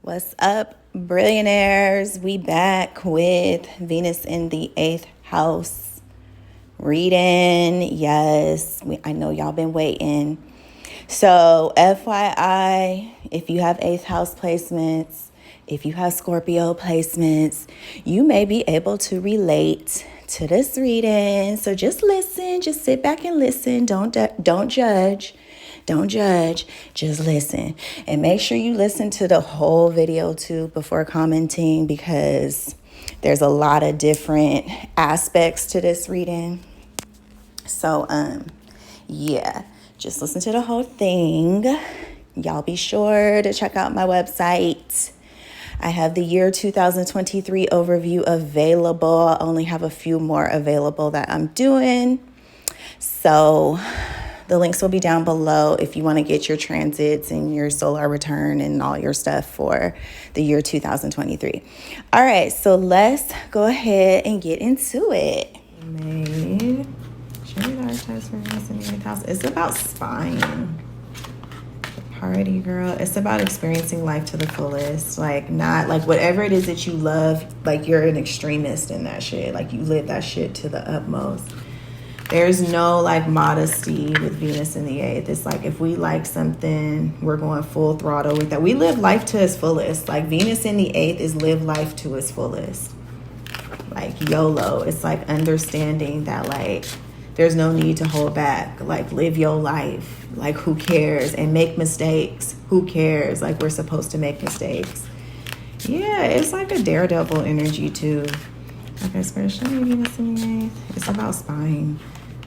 What's up, billionaires? We back with Venus in the 8th house reading. Yes, I know y'all been waiting. So FYI, if you have 8th house placements, if you have Scorpio placements, you may be able to relate to this reading. So just listen, just sit back and listen. Don't judge. Don't judge, just listen. And make sure you listen to the whole video too before commenting, because there's a lot of different aspects to this reading. So, yeah, just listen to the whole thing. Y'all be sure to check out my website. I have the year 2023 overview available. I only have a few more available that I'm doing. So the links will be down below if you want to get your transits and your solar return and all your stuff for the year 2023. All right, so let's go ahead and get into it. Made. Show me the archetypes for Venus in the 8th house. It's about spine. Party girl. It's about experiencing life to the fullest. Like, not like whatever it is that you love, like you're an extremist in that shit. Like you live that shit to the utmost. There's no like modesty with Venus in the 8th. It's like if we like something, we're going full throttle with that. We live life to its fullest. Like Venus in the 8th is live life to its fullest. Like YOLO. It's like understanding that like there's no need to hold back. Like live your life. Like who cares? And make mistakes. Who cares? Like we're supposed to make mistakes. Yeah, it's like a daredevil energy too. Okay, especially Venus in the 8th. It's about spine.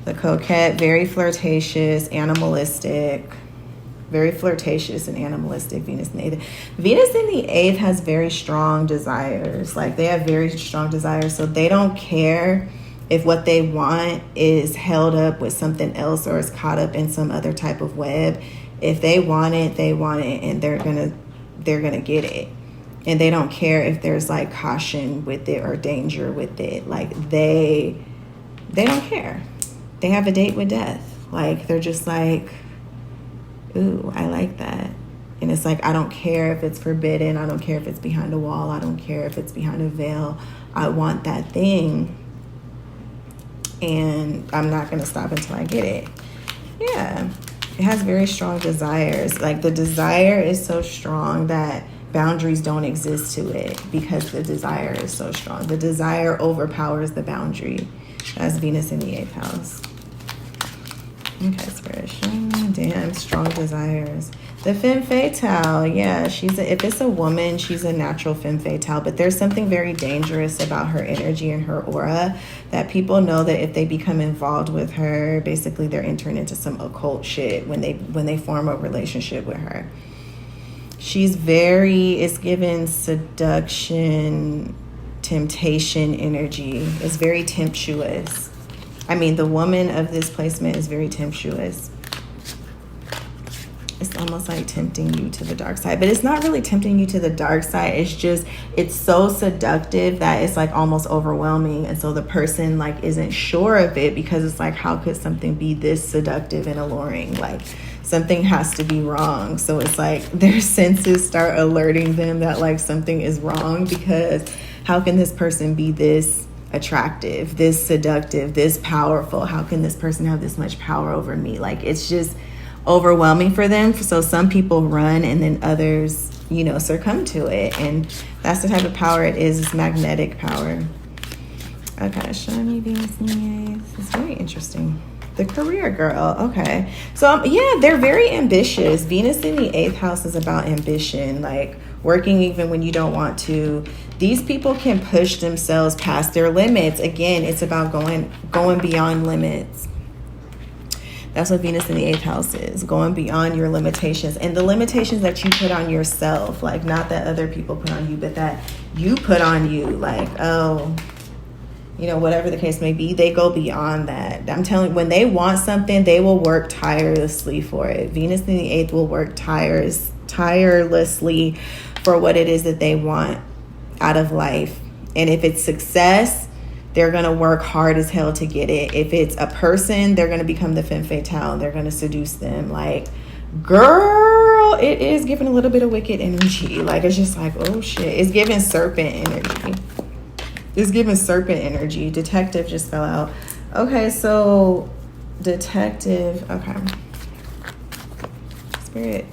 The coquette, very flirtatious, animalistic. Very flirtatious and animalistic, Venus in the 8th. Venus in the 8th has very strong desires. Like, they have very strong desires. So they don't care if what they want is held up with something else or is caught up in some other type of web. If they want it, they want it, and they're gonna get it. And they don't care if there's like caution with it or danger with it. Like they don't care. They have a date with death. Like they're just like, ooh, I like that. And it's like, I don't care if it's forbidden. I don't care if it's behind a wall. I don't care if it's behind a veil. I want that thing. And I'm not going to stop until I get it. Yeah. It has very strong desires. Like the desire is so strong that boundaries don't exist to it because the desire is so strong. The desire overpowers the boundary. That's Venus in the 8th house. Okay, Spirit, show me. Damn, strong desires. The femme fatale, yeah, if it's a woman, she's a natural femme fatale, but there's something very dangerous about her energy and her aura that people know that if they become involved with her, basically they're entering into some occult shit when they form a relationship with her. It's given seduction, temptation energy. It's very temptuous. I mean, the woman of this placement is very temptuous. It's almost like tempting you to the dark side, but it's not really tempting you to the dark side. It's so seductive that it's like almost overwhelming. And so the person like isn't sure of it because it's like, how could something be this seductive and alluring? Like something has to be wrong. So it's like their senses start alerting them that like something is wrong, because how can this person be this attractive, this seductive, this powerful? How can this person have this much power over me? Like it's just overwhelming for them. So some people run and then others, succumb to it. And that's the type of power it is. It's magnetic power. Okay, show me Venus in the 8th. It's very interesting. The career girl. Okay. So yeah, they're very ambitious. Venus in the 8th house is about ambition, like working even when you don't want to. These people can push themselves past their limits. Again, it's about going beyond limits. That's what Venus in the 8th house is, going beyond your limitations, and the limitations that you put on yourself, like not that other people put on you, but that you put on you. Like, whatever the case may be, they go beyond that. I'm telling you, when they want something, they will work tirelessly for it. Venus in the 8th will work tirelessly for what it is that they want out of life. And if it's success, they're going to work hard as hell to get it. If it's a person, they're going to become the femme fatale. They're going to seduce them. Like, girl, girl, it is giving a little bit of wicked energy. Like, it's just like, oh shit. It's giving serpent energy. It's giving serpent energy. Detective just fell out. Okay, so detective. Okay. Spirit,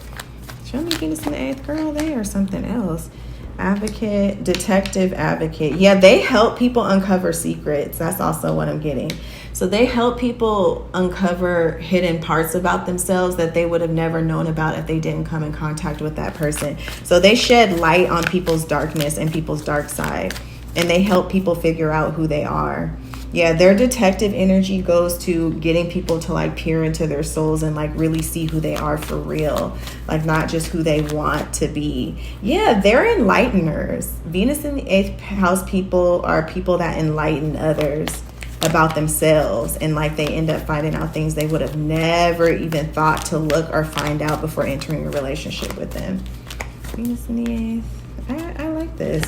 show me Venus in the 8th. Girl, they are something else. Advocate, detective, advocate. Yeah, they help people uncover secrets. That's also what I'm getting. So they help people uncover hidden parts about themselves that they would have never known about if they didn't come in contact with that person. So they shed light on people's darkness and people's dark side, and they help people figure out who they are. Yeah, their detective energy goes to getting people to like peer into their souls and like really see who they are for real. Like not just who they want to be. Yeah, they're enlighteners. Venus in the 8th house people are people that enlighten others about themselves. And like they end up finding out things they would have never even thought to look or find out before entering a relationship with them. Venus in the 8th. I like this.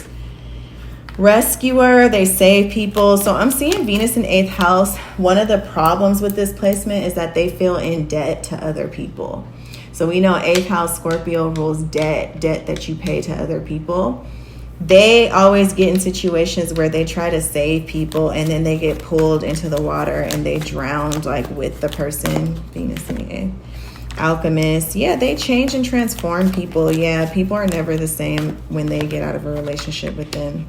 Rescuer, they save people. So I'm seeing Venus in 8th house. One of the problems with this placement is that they feel in debt to other people. So we know 8th house Scorpio rules debt that you pay to other people. They always get in situations where they try to save people and then they get pulled into the water and they drown like with the person. Venus in the 8th. Alchemist, yeah, they change and transform people. Yeah, people are never the same when they get out of a relationship with them.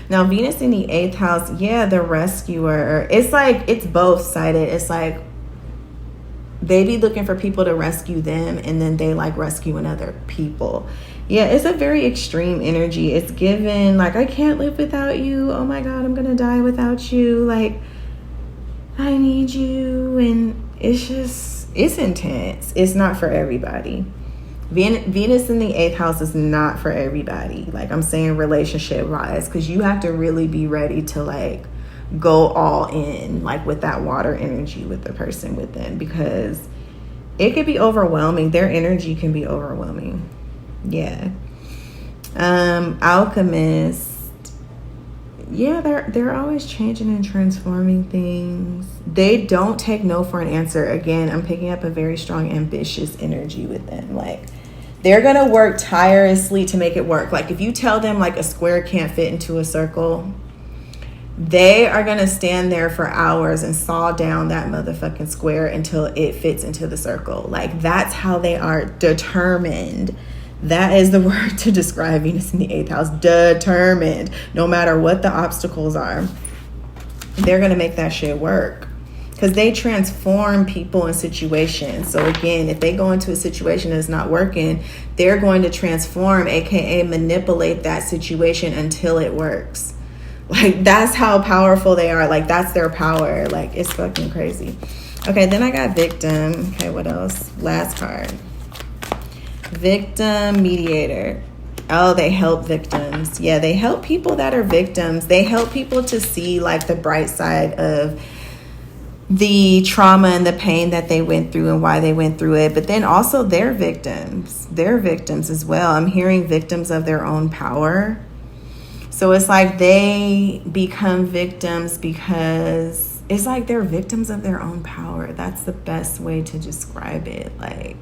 Now, Venus in the 8th house, yeah, the rescuer. It's like, it's both sided. It's like they be looking for people to rescue them and then they like rescuing other people. Yeah, it's a very extreme energy. It's given like, I can't live without you. Oh my God, I'm going to die without you. Like, I need you. And it's just, it's intense. It's not for everybody. Venus in the 8th house is not for everybody. Like I'm saying relationship wise, because you have to really be ready to like go all in like with that water energy with the person within, because it could be overwhelming. Their energy can be overwhelming. Yeah. Alchemist. Yeah, they're always changing and transforming things. They don't take no for an answer. Again, I'm picking up a very strong ambitious energy with them. Like they're going to work tirelessly to make it work. Like if you tell them like a square can't fit into a circle, they are going to stand there for hours and saw down that motherfucking square until it fits into the circle. Like that's how they are determined. That is the word to describe Venus in the 8th house. Determined. No matter what the obstacles are, they're going to make that shit work. Because they transform people and situations. So again, if they go into a situation that's not working, they're going to transform, aka manipulate that situation until it works. Like that's how powerful they are. Like that's their power. Like it's fucking crazy. Okay, then I got victim. Okay, what else? Last card. Victim, mediator. Oh, they help victims. Yeah, they help people that are victims. They help people to see like the bright side of the trauma and the pain that they went through and why they went through it. But then also they're victims. They're victims as well. I'm hearing victims of their own power. So it's like they become victims because it's like they're victims of their own power. That's the best way to describe it. Like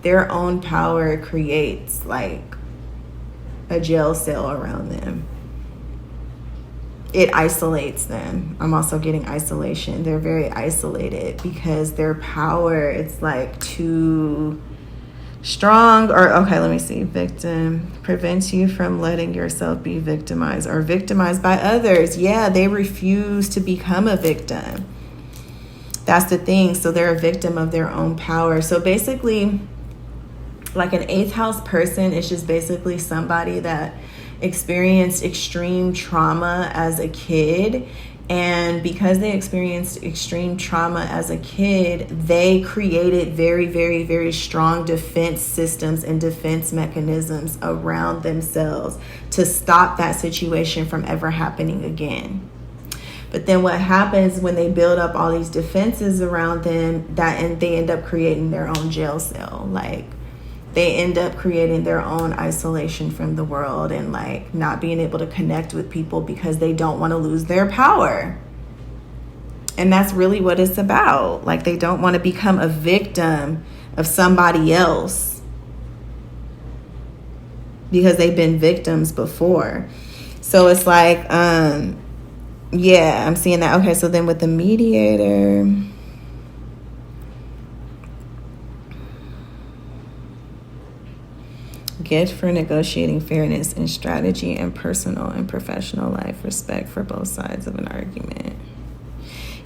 their own power creates like a jail cell around them. It isolates them. I'm also getting isolation. They're very isolated because their power, it's like too strong. Or okay, let me see. Victim prevents you from letting yourself be victimized or victimized by others. Yeah, they refuse to become a victim. That's the thing. So they're a victim of their own power. So basically, like an 8th house person is just basically somebody that experienced extreme trauma as a kid. And because they experienced extreme trauma as a kid, they created very, very, very strong defense systems and defense mechanisms around themselves to stop that situation from ever happening again. But then what happens when they build up all these defenses around them, and they end up creating their own jail cell. Like they end up creating their own isolation from the world and like not being able to connect with people because they don't want to lose their power. And that's really what it's about. Like they don't want to become a victim of somebody else because they've been victims before. So it's like, yeah, I'm seeing that. Okay, so then with the mediator, gift for negotiating fairness in strategy and personal and professional life, respect for both sides of an argument.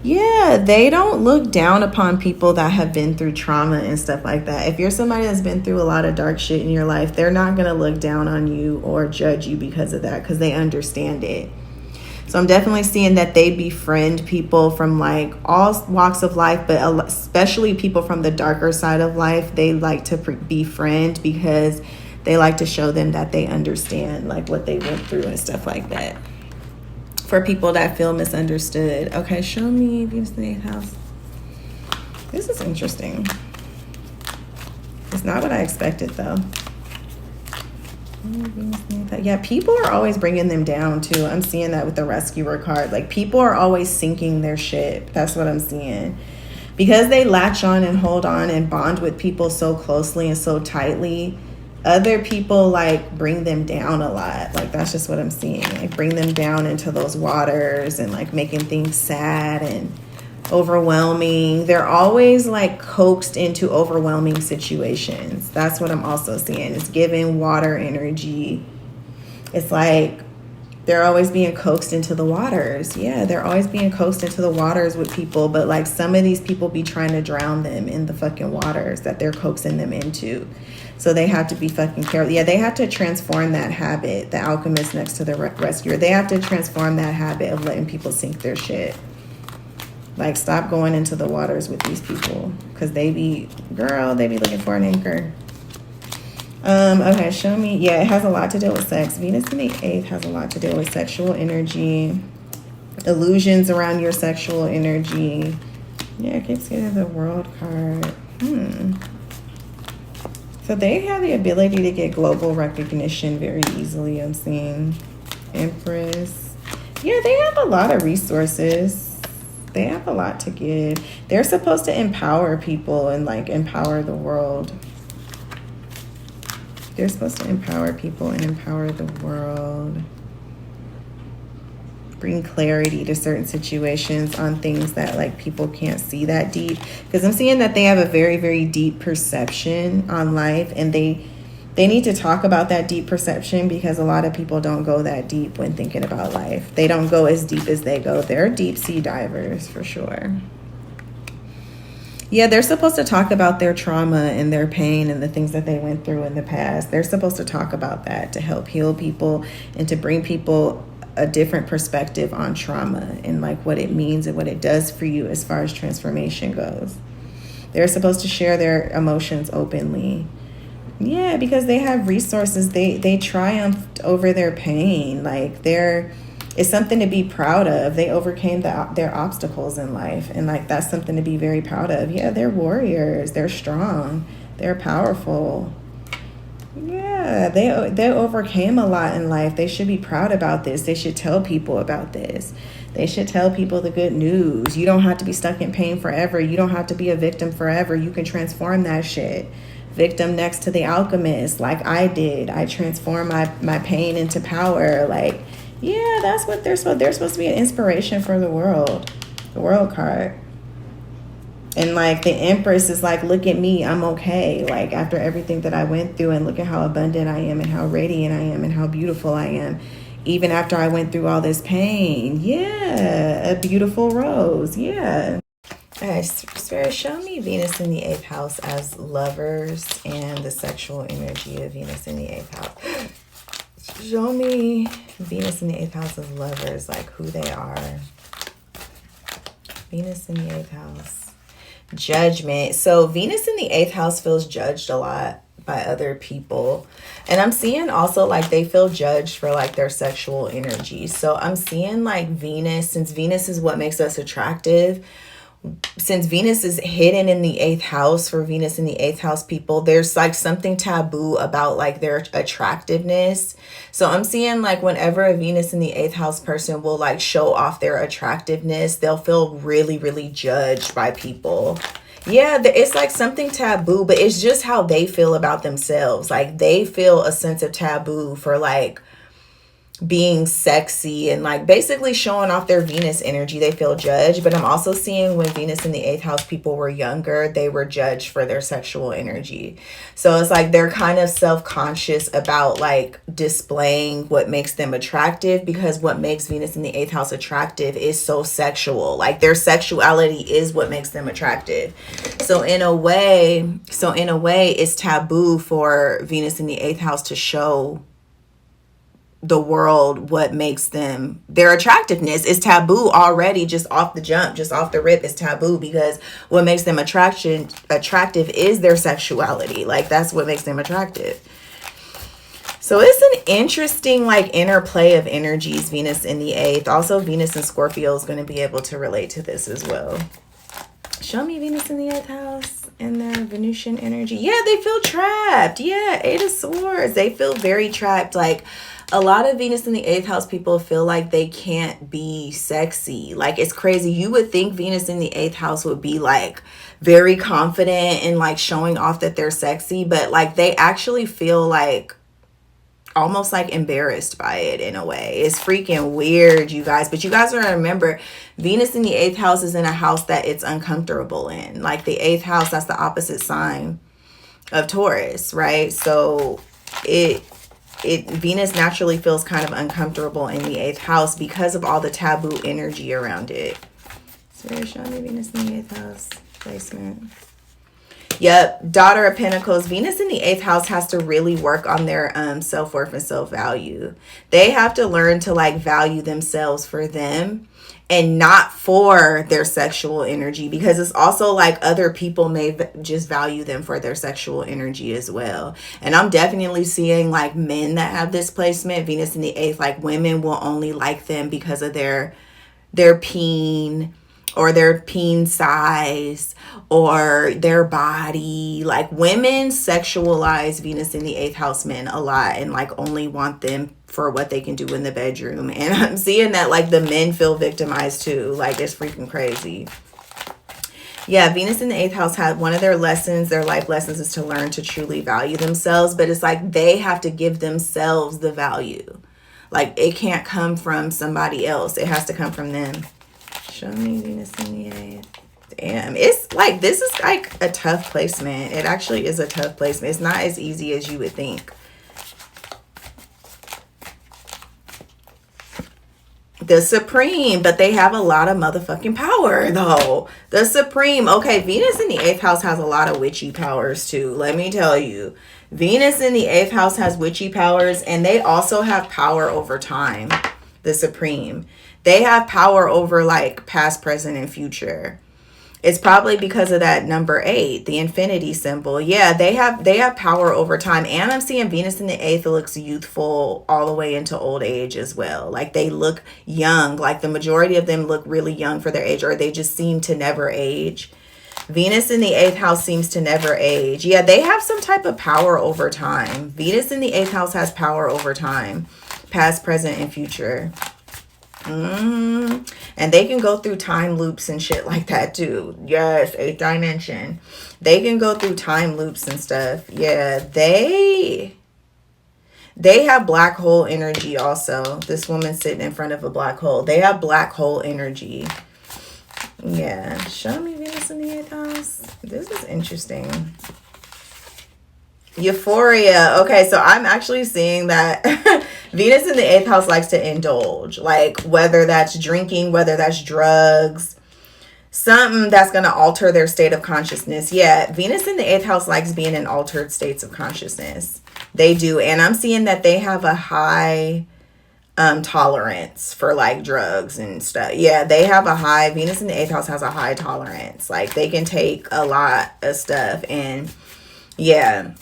Yeah, they don't look down upon people that have been through trauma and stuff like that. If you're somebody that's been through a lot of dark shit in your life, they're not going to look down on you or judge you because of that, because they understand it. So I'm definitely seeing that they befriend people from like all walks of life, but especially people from the darker side of life. They like to befriend because they like to show them that they understand like what they went through and stuff like that. For people that feel misunderstood. Okay, show me Venus in the 8th house. This is interesting. It's not what I expected though. Yeah, people are always bringing them down too. I'm seeing that with the rescuer card. Like people are always sinking their ship. That's what I'm seeing. Because they latch on and hold on and bond with people so closely and so tightly, other people like bring them down a lot. Like that's just what I'm seeing. Like bring them down into those waters and like making things sad and overwhelming. They're always like coaxed into overwhelming situations. That's what I'm also seeing. It's giving water energy. It's like they're always being coaxed into the waters. Yeah, they're always being coaxed into the waters with people, but like some of these people be trying to drown them in the fucking waters that they're coaxing them into. So they have to be fucking careful. Yeah, they have to transform that habit. The alchemist next to the rescuer. They have to transform that habit of letting people sink their shit. Like, stop going into the waters with these people. Because they be looking for an anchor. Okay, show me. Yeah, it has a lot to do with sex. Venus in the 8th has a lot to do with sexual energy. Illusions around your sexual energy. Yeah, it keeps getting the World card. So they have the ability to get global recognition very easily, I'm seeing. Empress. Yeah, they have a lot of resources. They have a lot to give. They're supposed to empower people and like empower the world. They're supposed to empower people and empower the world. Bring clarity to certain situations on things that like people can't see that deep. Because I'm seeing that they have a very, very deep perception on life, and they need to talk about that deep perception because a lot of people don't go that deep when thinking about life. They don't go as deep as they go. They're deep sea divers for sure. Yeah, they're supposed to talk about their trauma and their pain and the things that they went through in the past. They're supposed to talk about that to help heal people and to bring people a different perspective on trauma and like what it means and what it does for you as far as transformation goes. They're supposed to share their emotions openly. Yeah, because they have resources. They triumphed over their pain. Like it's something to be proud of. They overcame their obstacles in life, and like that's something to be very proud of. Yeah, they're warriors. They're strong. They're powerful. Yeah, they overcame a lot in life. They should be proud about this. They should tell people about this. They should tell people the good news. You don't have to be stuck in pain forever. You don't have to be a victim forever. You can transform that shit. Victim next to the alchemist, like I did. I transformed my pain into power. Like, yeah, that's what they're supposed to be an inspiration for the world. The World card. And like the Empress is like, look at me, I'm okay. Like after everything that I went through, and look at how abundant I am and how radiant I am and how beautiful I am. Even after I went through all this pain. Yeah, a beautiful rose. Yeah. Okay, Spirit, show me Venus in the 8th house as lovers and the sexual energy of Venus in the 8th house. Show me Venus in the 8th house as lovers, like who they are. Venus in the 8th house. Judgment. So Venus in the 8th house feels judged a lot by other people. And I'm seeing also like they feel judged for like their sexual energy. So I'm seeing like Venus, since Venus is what makes us attractive, since Venus is hidden in the 8th house for Venus in the 8th house people, there's like something taboo about like their attractiveness. So I'm seeing like whenever a Venus in the 8th house person will like show off their attractiveness, they'll feel really, really judged by people. Yeah, it's like something taboo, but it's just how they feel about themselves. Like they feel a sense of taboo for like being sexy and like basically showing off their Venus energy. They feel judged. But I'm also seeing when Venus in the 8th house people were younger, they were judged for their sexual energy. So it's like they're kind of self-conscious about like displaying what makes them attractive, because what makes Venus in the 8th house attractive is so sexual. Like their sexuality is what makes them attractive. So in a way, it's taboo for Venus in the 8th house to show the world what makes them, their attractiveness is taboo already. Just off the jump, just off the rip, is taboo, because what makes them attractive is their sexuality. Like that's what makes them attractive. So it's an interesting like interplay of energies. Venus in the 8th, also Venus in Scorpio is going to be able to relate to this as well. Show me Venus in the 8th house and their Venusian energy. Yeah, they feel trapped. Yeah, 8 of Swords, they feel very trapped. Like a lot of Venus in the 8th house people feel like they can't be sexy. Like it's crazy. You would think Venus in the 8th house would be like very confident and like showing off that they're sexy, but like they actually feel like almost like embarrassed by it in a way. It's freaking weird, you guys. But you guys are gonna remember, Venus in the 8th house is in a house that it's uncomfortable in. Like the 8th house, that's the opposite sign of Taurus, right? So Venus naturally feels kind of uncomfortable in the 8th house because of all the taboo energy around it. So showing me Venus in the 8th house placement. Yep, Daughter of Pentacles. Venus in the 8th house has to really work on their self-worth and self-value. They have to learn to like value themselves for them and not for their sexual energy, because it's also like other people may just value them for their sexual energy as well. And I'm definitely seeing like men that have this placement, Venus in the 8th, like women will only like them because of their peen or their peen size or their body. Like women sexualize Venus in the 8th house men a lot and like only want them for what they can do in the bedroom. And I'm seeing that like the men feel victimized too. Like it's freaking crazy. Yeah, Venus in the 8th house had one of their lessons, their life lessons, is to learn to truly value themselves. But it's like they have to give themselves the value. Like it can't come from somebody else. It has to come from them. Show me Venus in the 8th. Damn, it's like, this is like a tough placement. It actually is a tough placement. It's not as easy as you would think. The Supreme, but they have a lot of motherfucking power though. The Supreme. Okay, Venus in the 8th house has a lot of witchy powers too. Let me tell you. Venus in the 8th house has witchy powers, and they also have power over time. The Supreme. They have power over like past, present, and future. It's probably because of that number 8, the infinity symbol. Yeah, they have power over time. And I'm seeing Venus in the 8th looks youthful all the way into old age as well. Like they look young. Like the majority of them look really young for their age, or they just seem to never age. Venus in the 8th house seems to never age. Yeah, they have some type of power over time. Venus in the 8th house has power over time. Past, present, and future. And they can go through time loops and shit like that too. Yes, 8th dimension. They can go through time loops and stuff. Yeah, they have black hole energy also. This woman sitting in front of a black hole. They have black hole energy. Yeah, show me Venus in the 8th house. This is interesting. Euphoria. Okay, so I'm actually seeing that Venus in the 8th house likes to indulge. Like whether that's drinking, whether that's drugs, something that's going to alter their state of consciousness. Yeah, Venus in the 8th house likes being in altered states of consciousness. They do. And I'm seeing that they have a high tolerance for like drugs and stuff. Yeah, they have a high, Venus in the 8th house has a high tolerance. Like they can take a lot of stuff, and yeah,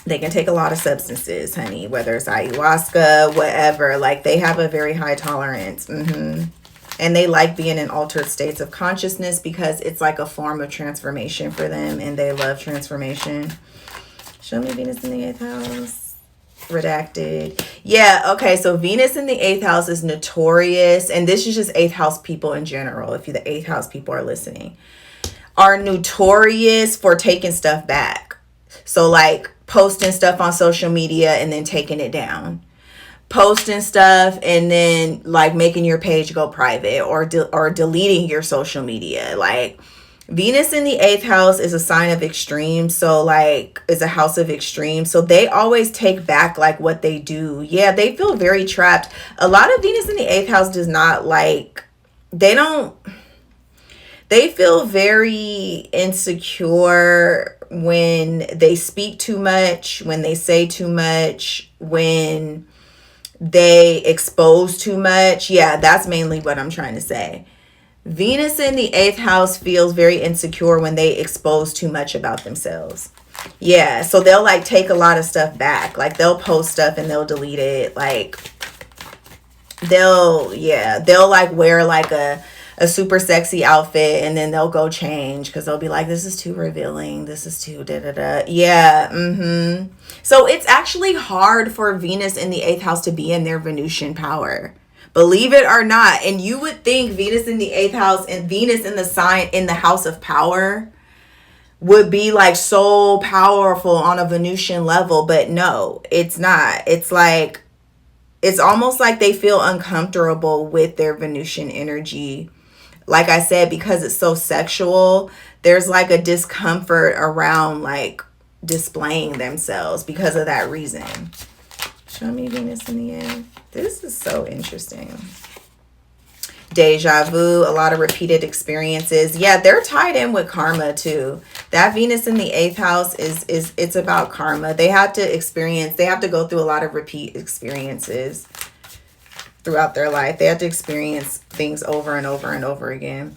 they can take a lot of substances, honey, whether it's ayahuasca, whatever. Like they have a very high tolerance. And they like being in altered states of consciousness because it's like a form of transformation for them, and they love transformation. Show me Venus in the 8th house. Redacted. Yeah, okay, so Venus in the 8th house is notorious, and this is just 8th house people in general, if you the 8th house people are listening, are notorious for taking stuff back. So like posting stuff on social media and then taking it down. Posting stuff and then like making your page go private, or deleting your social media. Like Venus in the 8th house is a sign of extreme. So like is a house of extreme. So they always take back like what they do. Yeah, they feel very trapped. A lot of Venus in the 8th house does not like, they feel very insecure when they speak too much, when they say too much, when they expose too much. Yeah, that's mainly what I'm trying to say. Venus in the 8th house feels very insecure when they expose too much about themselves. Yeah, so they'll like take a lot of stuff back. Like they'll post stuff and they'll delete it. Like they'll like wear like a super sexy outfit and then they'll go change because they'll be like, this is too revealing, this is too da-da-da. Yeah. So it's actually hard for Venus in the 8th house to be in their Venusian power, believe it or not. And you would think Venus in the 8th house and Venus in the sign in the house of power would be like so powerful on a Venusian level, but no, it's not. It's like, it's almost like they feel uncomfortable with their Venusian energy. Like I said, because it's so sexual, there's like a discomfort around like displaying themselves because of that reason. Show me Venus in the end. This is so interesting. Deja vu, a lot of repeated experiences. Yeah, they're tied in with karma too. That Venus in the 8th house is it's about karma. They have to go through a lot of repeat experiences throughout their life. They have to experience things over and over and over again.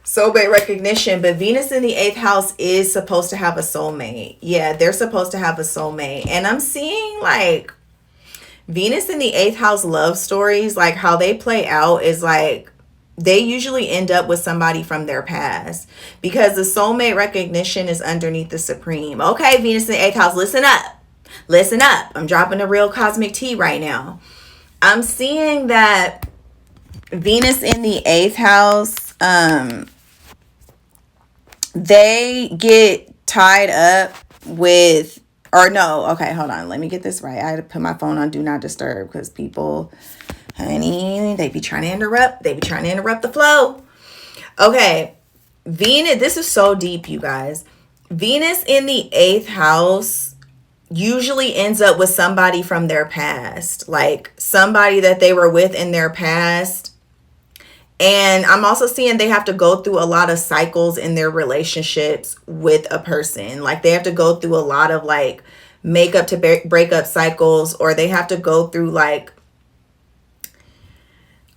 Soulmate recognition, but Venus in the 8th house is supposed to have a soulmate. Yeah, they're supposed to have a soulmate. And I'm seeing like Venus in the 8th house love stories, like how they play out is like they usually end up with somebody from their past because the soulmate recognition is underneath the supreme. Okay, Venus in the 8th house, listen up. Listen up. I'm dropping a real cosmic tea right now. I'm seeing that Venus in the 8th house, they get tied up with, or no, okay, hold on. Let me get this right. I had to put my phone on do not disturb because people, honey, they be trying to interrupt. They be trying to interrupt the flow. Okay, Venus, this is so deep, you guys. Venus in the 8th house usually ends up with somebody from their past, like somebody that they were with in their past. And I'm also seeing they have to go through a lot of cycles in their relationships with a person. Like they have to go through a lot of like makeup to breakup cycles, or they have to go through like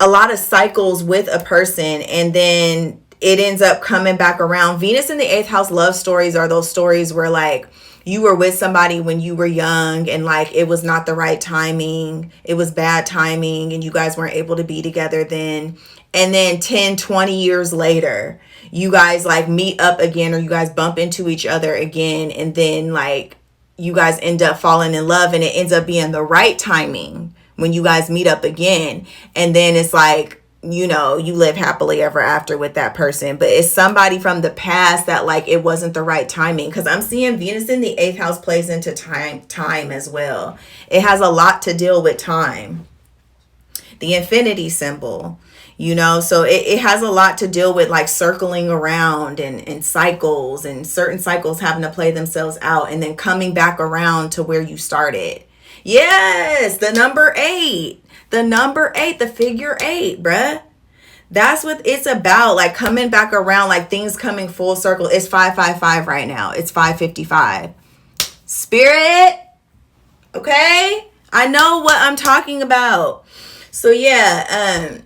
a lot of cycles with a person, and then it ends up coming back around. Venus in the 8th house love stories are those stories where like you were with somebody when you were young and like it was not the right timing. It was bad timing and you guys weren't able to be together then. And then 10, 20 years later, you guys like meet up again, or you guys bump into each other again. And then like you guys end up falling in love and it ends up being the right timing when you guys meet up again. And then it's like, you know, you live happily ever after with that person, but it's somebody from the past that like it wasn't the right timing. Because I'm seeing Venus in the 8th house plays into time as well. It has a lot to deal with time, the infinity symbol, you know, so it has a lot to deal with like circling around and cycles, and certain cycles having to play themselves out and then coming back around to where you started. Yes, the number 8. The number 8, the figure 8, bruh. That's what it's about. Like coming back around, like things coming full circle. It's 555 right now. It's 555. Spirit. Okay. I know what I'm talking about. So yeah,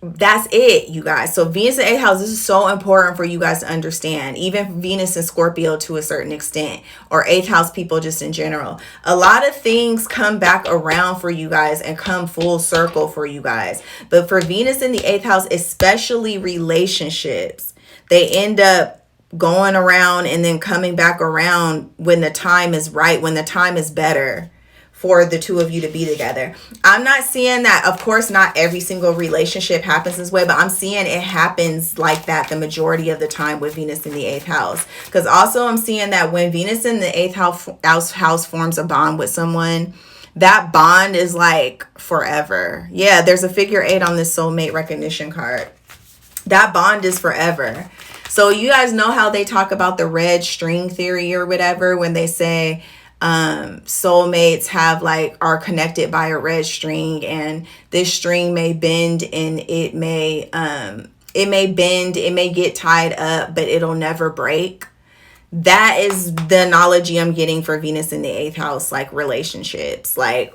that's it, you guys. So Venus in 8th house, this is so important for you guys to understand. Even Venus in Scorpio to a certain extent, or 8th house people just in general. A lot of things come back around for you guys and come full circle for you guys. But for Venus in the 8th house, especially relationships, they end up going around and then coming back around when the time is right, when the time is better for the two of you to be together. I'm not seeing that. Of course, not every single relationship happens this way, but I'm seeing it happens like that the majority of the time with Venus in the 8th house. Because also I'm seeing that when Venus in the 8th house forms a bond with someone, that bond is like forever. Yeah, there's a figure 8 on this soulmate recognition card. That bond is forever. So you guys know how they talk about the red string theory or whatever, when they say soulmates are connected by a red string, and this string may bend, and it may bend, it may get tied up, but it'll never break. That is the analogy I'm getting for Venus in the 8th house, like relationships. Like,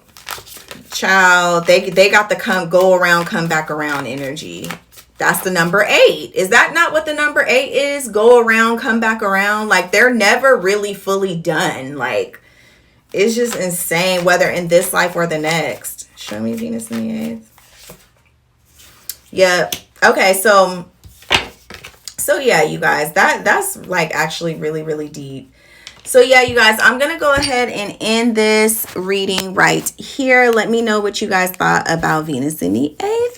child, they got the go around, come back around energy. That's the number 8. Is that not what the number 8 is? Go around, come back around. Like, they're never really fully done. Like, it's just insane, whether in this life or the next. Show me Venus in the 8th. Yep. Okay, so yeah, you guys, that's like actually really, really deep. So yeah, you guys, I'm going to go ahead and end this reading right here. Let me know what you guys thought about Venus in the 8th